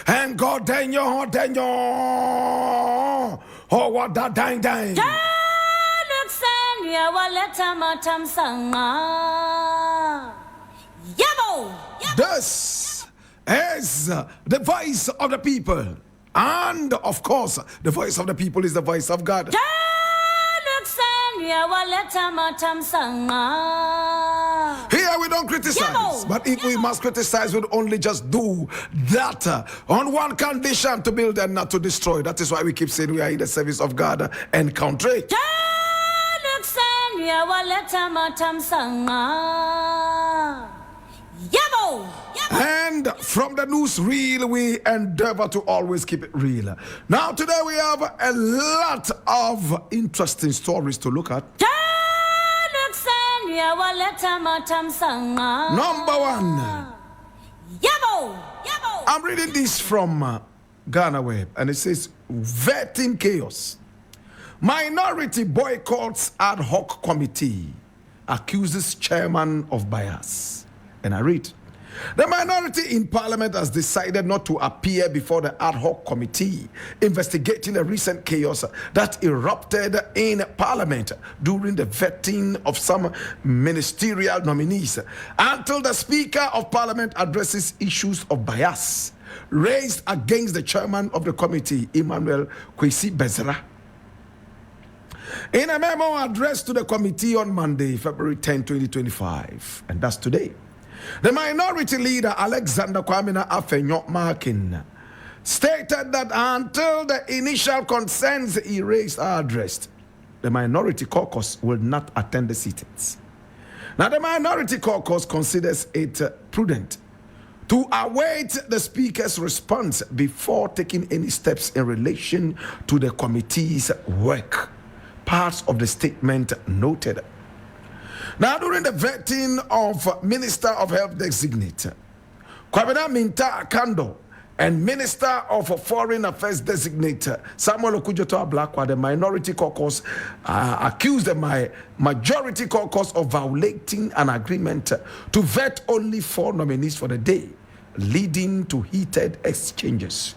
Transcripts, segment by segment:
And God denyo. Oh, what that dang. This is the voice of the people. And of course, the voice of the people is the voice of God. Here we don't criticize, but if we must criticize, we'll only just do that on one condition: to build and not to destroy. That is why we keep saying we are in the service of God and country. And from the news reel, we endeavor to always keep it real. Now today we have a lot of interesting stories to look at. Number one, I'm reading this from Ghana Web, and it says, vetting chaos. Minority boycotts ad hoc committee, accuses chairman of bias. And I read, the minority in parliament has decided not to appear before the ad hoc committee investigating the recent chaos that erupted in parliament during the vetting of some ministerial nominees until the speaker of parliament addresses issues of bias raised against the chairman of the committee, Emmanuel Kwesi Bezra. In a memo addressed to the committee on Monday, February 10, 2025, and that's today, the minority leader, Alexander Kwamina Afenyo Markin, stated that until the initial concerns he raised are addressed, the minority caucus will not attend the sittings. Now, the minority caucus considers it prudent to await the speaker's response before taking any steps in relation to the committee's work. Parts of the statement noted. Now, during the vetting of Minister of Health designate, Kwabena Minta Kando, and Minister of Foreign Affairs designate Samuel Okudzeto Blakk, the minority caucus accused the majority caucus of violating an agreement to vet only 4 nominees for the day, leading to heated exchanges.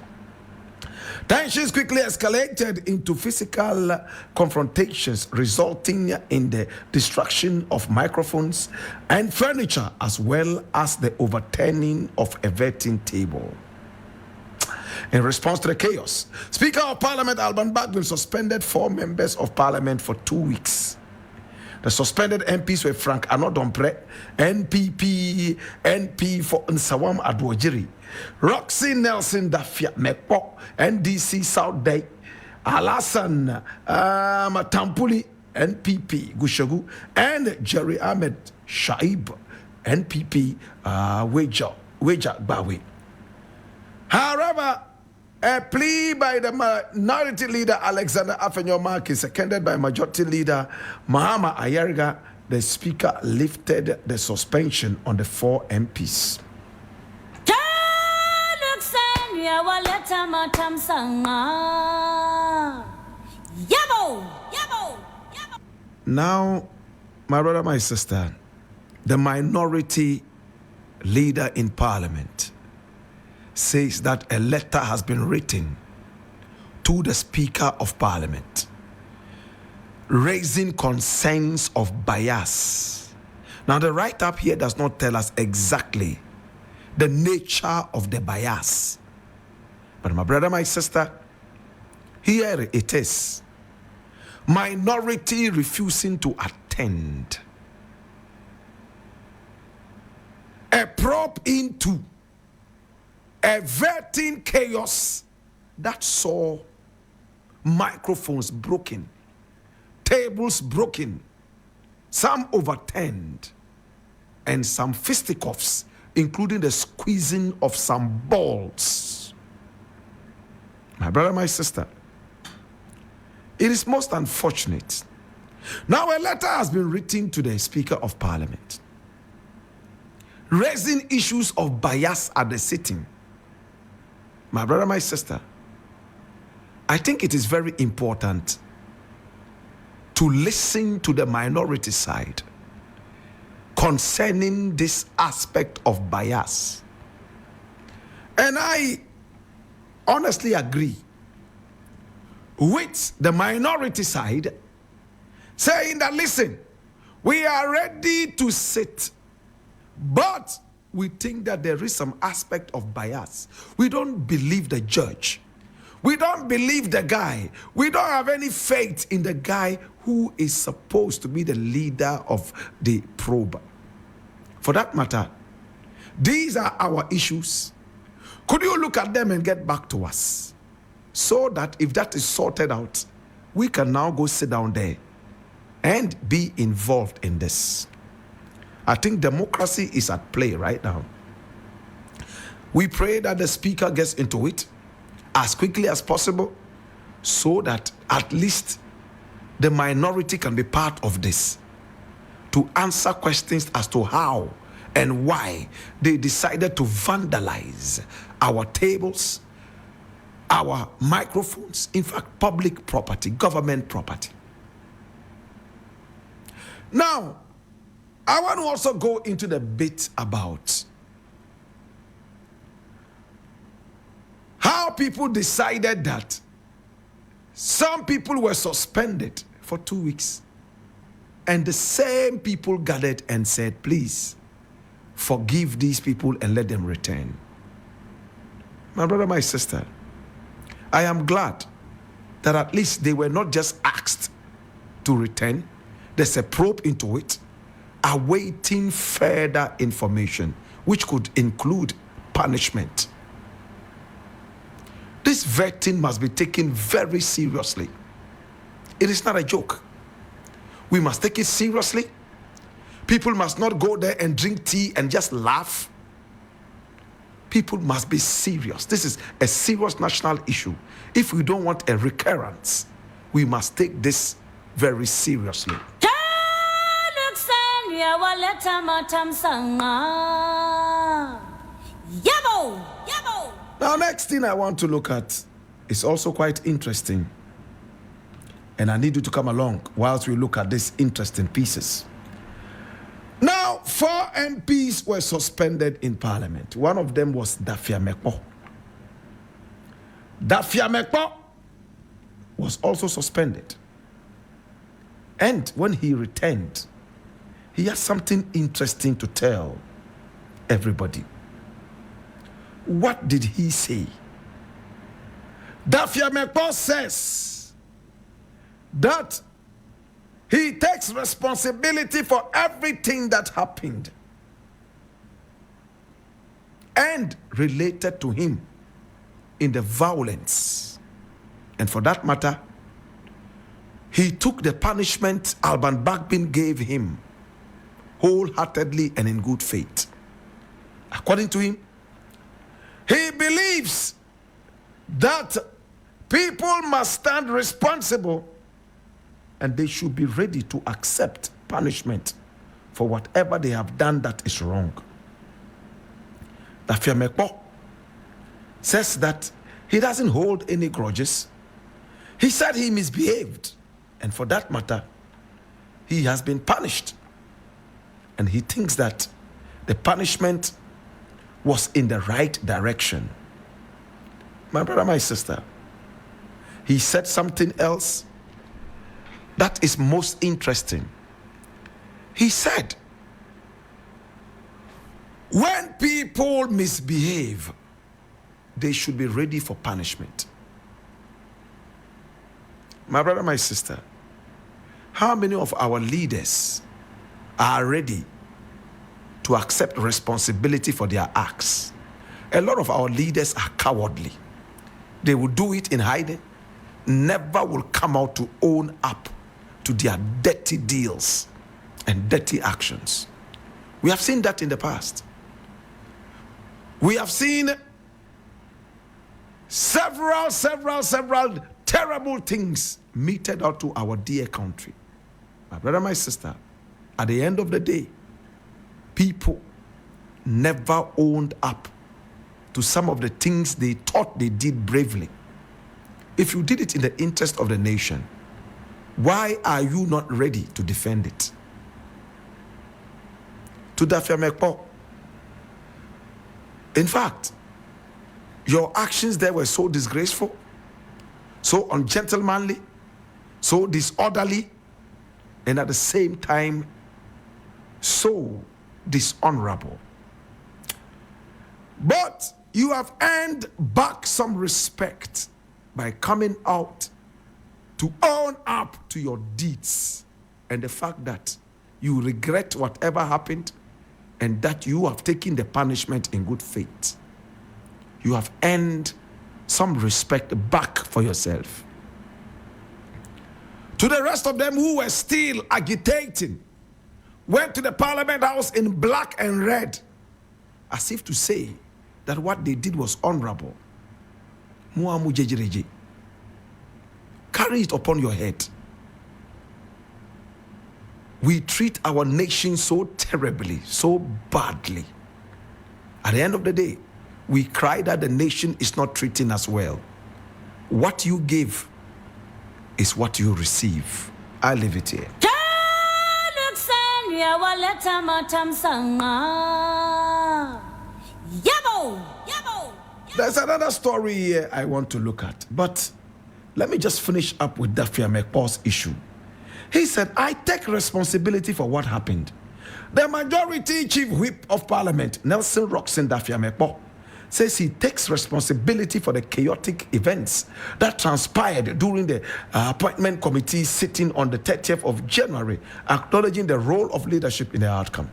Tensions quickly escalated into physical confrontations, resulting in the destruction of microphones and furniture, as well as the overturning of a vetting table. In response to the chaos, Speaker of Parliament Alban Bagbin suspended 4 members of Parliament for 2 weeks. The suspended MPs were Frank Anodompre, NP for Nsawam Adwojiri, Roxy Nelson Dafia Mekpo, NDC South Day, Alasan Matampuli, NPP Gushagu, and Jerry Ahmed Shaib, NPP Weja Bawi. However, a plea by the minority leader Alexander Afenyo Markin, seconded by majority leader Mahama Ayerga, the speaker lifted the suspension on the 4 MPs. Now, my brother, my sister, the minority leader in parliament says that a letter has been written to the Speaker of Parliament raising concerns of bias. Now, the write-up here does not tell us exactly the nature of the bias. But my brother, my sister, here it is. Minority refusing to attend. A probe into a vetting chaos that saw microphones broken, tables broken, some overturned, and some fisticuffs, including the squeezing of some balls. My brother, my sister, it is most unfortunate. Now, a letter has been written to the Speaker of Parliament, raising issues of bias at the sitting. My brother, my sister, I think it is very important to listen to the minority side concerning this aspect of bias. And I honestly agree with the minority side, saying that, listen, we are ready to sit, but we think that there is some aspect of bias. We don't believe the judge. We don't believe the guy. We don't have any faith in the guy who is supposed to be the leader of the probe. For that matter, these are our issues. Could you look at them and get back to us? So that if that is sorted out, we can now go sit down there and be involved in this. I think democracy is at play right now. We pray that the speaker gets into it as quickly as possible so that at least the minority can be part of this, to answer questions as to how and why they decided to vandalize our tables, our microphones, in fact, public property, government property. Now, I want to also go into the bit about how people decided that some people were suspended for 2 weeks, and the same people gathered and said, please forgive these people and let them return. My brother, my sister, I am glad that at least they were not just asked to return. There's a probe into it, awaiting further information, which could include punishment. This vetting must be taken very seriously. It is not a joke. We must take it seriously. People must not go there and drink tea and just laugh. People must be serious. This is a serious national issue. If we don't want a recurrence, we must take this very seriously. Now, next thing I want to look at is also quite interesting. And I need you to come along whilst we look at these interesting pieces. Now, 4 MPs were suspended in Parliament. One of them was Dafia Mekpo. Dafia Mekpo was also suspended. And when he returned, he had something interesting to tell everybody. What did he say? Dafia Mekpo says that he takes responsibility for everything that happened and related to him in the violence. And for that matter, he took the punishment Alban Bagbin gave him wholeheartedly and in good faith. According to him, he believes that people must stand responsible and they should be ready to accept punishment for whatever they have done that is wrong. Dafia Mekpo says that he doesn't hold any grudges. He said he misbehaved, and for that matter, he has been punished. And he thinks that the punishment was in the right direction. My brother, my sister, he said something else that is most interesting. He said, when people misbehave, they should be ready for punishment. My brother, my sister, how many of our leaders are ready to accept responsibility for their acts? A lot of our leaders are cowardly. They will do it in hiding, never will come out to own up to their dirty deals and dirty actions. We have seen that in the past. We have seen several terrible things meted out to our dear country. My brother, my sister, at the end of the day, people never owned up to some of the things they thought they did bravely. If you did it in the interest of the nation, why are you not ready to defend it? To Dafia Mekpo, in fact, Your actions there were so disgraceful, so ungentlemanly, so disorderly, and at the same time, so dishonorable. But you have earned back some respect by coming out to own up to your deeds and the fact that you regret whatever happened and that you have taken the punishment in good faith. You have earned some respect back for yourself. To the rest of them who were still agitating, went to the Parliament House in black and red, as if to say that what they did was honorable. Carry it upon your head. We treat our nation so terribly, so badly. At the end of the day, we cry that the nation is not treating us well. What you give is what you receive. I leave it here. There's another story here I want to look at, but let me just finish up with Dafia Mekpo's issue. He said, I take responsibility for what happened. The majority chief whip of parliament, Nelson Roxon Dafia Mekpo, says he takes responsibility for the chaotic events that transpired during the appointment committee sitting on the 30th of January, acknowledging the role of leadership in the outcome.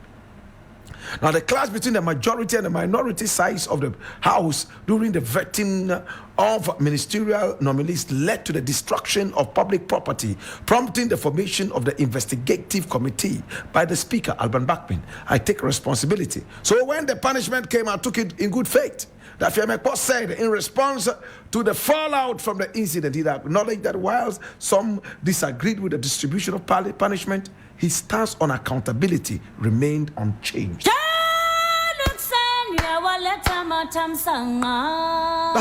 Now, the clash between the majority and the minority sides of the House during the vetting of ministerial nominees led to the destruction of public property, prompting the formation of the investigative committee by the Speaker, Alban Backman. I take responsibility. So when the punishment came, I took it in good faith. Dafia Mekpo said in response to the fallout from the incident, he acknowledged that whilst some disagreed with the distribution of punishment, his stance on accountability remained unchanged. That's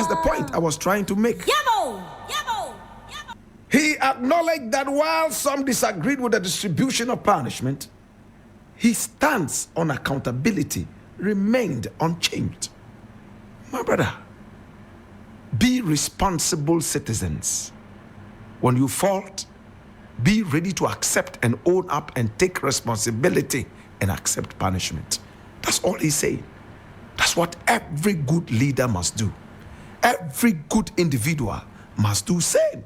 the point I was trying to make. He acknowledged that while some disagreed with the distribution of punishment, his stance on accountability remained unchanged. My brother, be responsible citizens. When you fault, be ready to accept and own up and take responsibility and accept punishment. That's all he's saying. That's what every good leader must do. Every good individual must do same.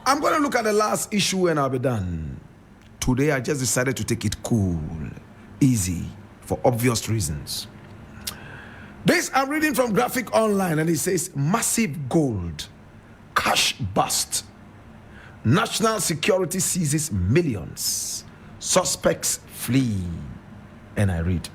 I'm going to look at the last issue and I'll be done. Today I just decided to take it cool, easy, for obvious reasons. This I'm reading from Graphic Online and it says, massive gold, cash bust. National security seizes millions. Suspects flee. And I read,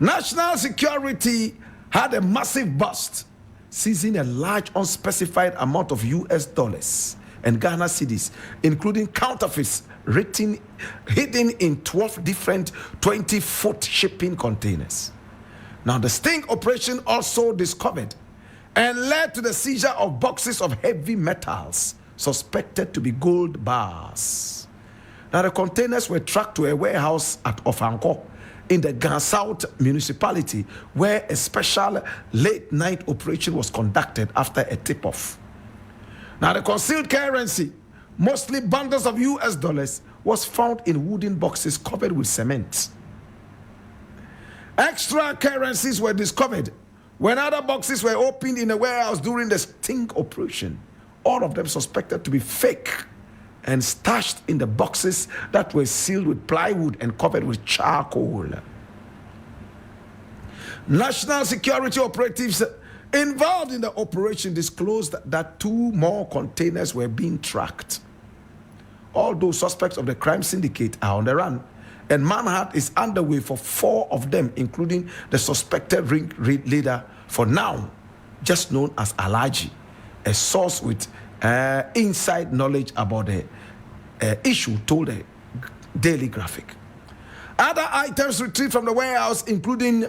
National security had a massive bust, seizing a large unspecified amount of US dollars and Ghana cedis, including counterfeits hidden in 12 different 20-foot shipping containers. Now, the sting operation also discovered and led to the seizure of boxes of heavy metals suspected to be gold bars. Now, the containers were tracked to a warehouse at Ofanko in the Ghana South municipality, where a special late-night operation was conducted after a tip-off. Now, the concealed currency, mostly bundles of US dollars, was found in wooden boxes covered with cement. Extra currencies were discovered when other boxes were opened in a warehouse during the sting operation. All of them suspected to be fake and stashed in the boxes that were sealed with plywood and covered with charcoal. National security operatives involved in the operation disclosed that 2 more containers were being tracked. All those suspects of the crime syndicate are on the run, and manhunt is underway for 4 of them, including the suspected ring leader, for now just known as Alaji, a source with inside knowledge about the issue, told the Daily Graphic. Other items retrieved from the warehouse, including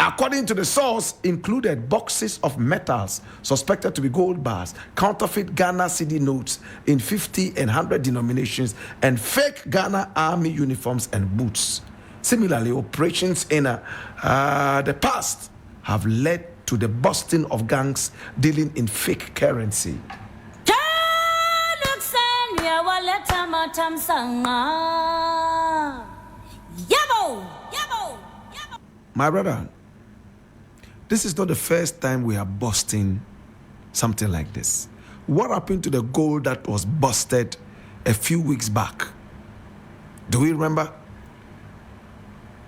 according to the source, included boxes of metals suspected to be gold bars, counterfeit Ghana cedi notes in 50 and 100 denominations, and fake Ghana army uniforms and boots. Similarly, operations in the past have led to the busting of gangs dealing in fake currency. My brother, this is not the first time we are busting something like this. What happened to the gold that was busted a few weeks back? Do we remember?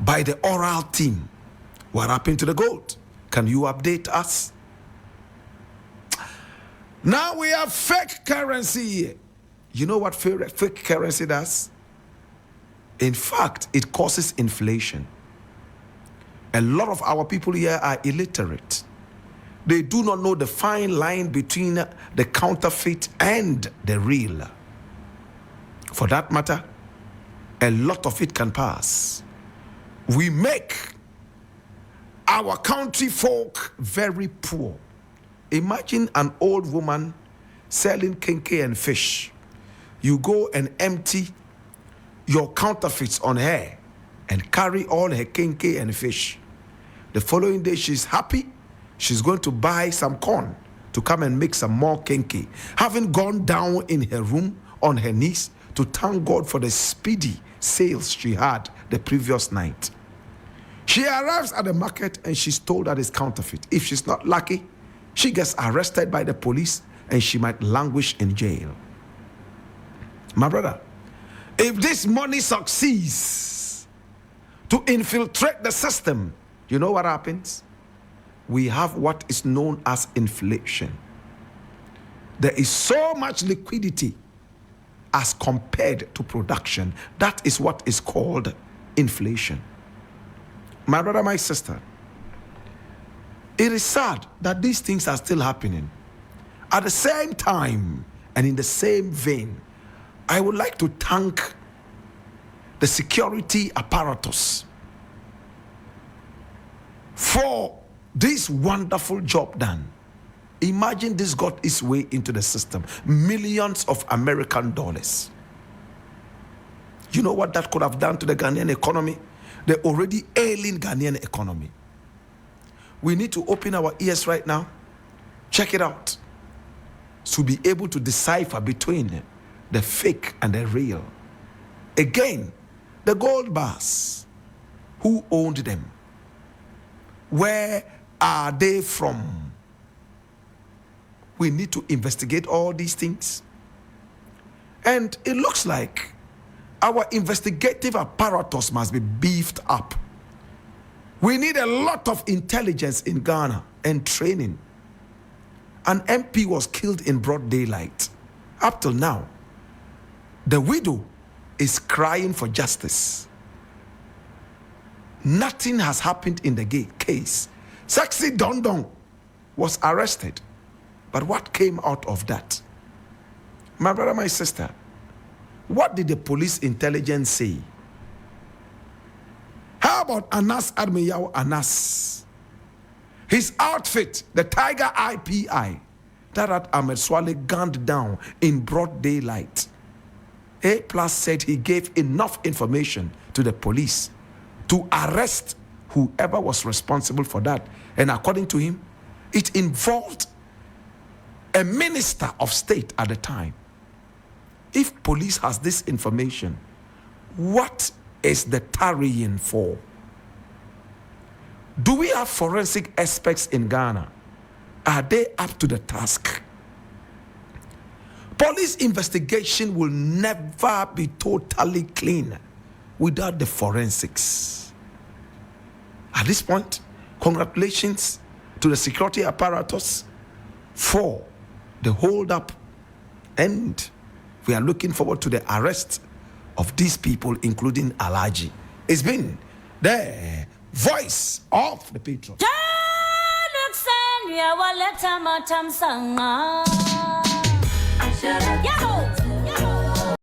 By the oral team. What happened to the gold? Can you update us? Now we have fake currency. You know what fake currency does? In fact, it causes inflation. A lot of our people here are illiterate. They do not know the fine line between the counterfeit and the real. For that matter, a lot of it can pass. We make our country folk very poor. Imagine an old woman selling kenkey and fish. You go and empty your counterfeits on her and carry all her kenkey and fish. The following day, she's happy. She's going to buy some corn to come and make some more kenkey. Having gone down in her room on her knees to thank God for the speedy sales she had the previous night. She arrives at the market and she's told that it's counterfeit. If she's not lucky, she gets arrested by the police and she might languish in jail. My brother, if this money succeeds to infiltrate the system, you know what happens? We have what is known as inflation. There is so much liquidity as compared to production. That is what is called inflation. My brother, my sister, it is sad that these things are still happening. At the same time and in the same vein, I would like to thank the security apparatus for this wonderful job done. Imagine this got its way into the system. Millions of American dollars. You know what that could have done to the Ghanaian economy? The already ailing Ghanaian economy. We need to open our ears right now. Check it out. To be able to decipher between the fake and the real. Again, the gold bars. Who owned them? Where are they from? We need to investigate all these things. And it looks like our investigative apparatus must be beefed up. We need a lot of intelligence in Ghana and training. An MP was killed in broad daylight. Up till now, the widow is crying for justice. Nothing has happened in the case. Sexy Dondon was arrested. But what came out of that? My brother, my sister, what did the police intelligence say? How about Anas Admiyaw Anas? His outfit, the Tiger IPI, that Ahmed Swale gunned down in broad daylight. A+ said he gave enough information to the police to arrest whoever was responsible for that. And according to him, it involved a minister of state at the time. If police has this information, what is the tarrying for? Do we have forensic experts in Ghana? Are they up to the task? Police investigation will never be totally clean without the forensics. At this point, congratulations to the security apparatus for the hold-up, and we are looking forward to the arrest of these people, including Alhaji. It's been the voice of the people. Yahoo!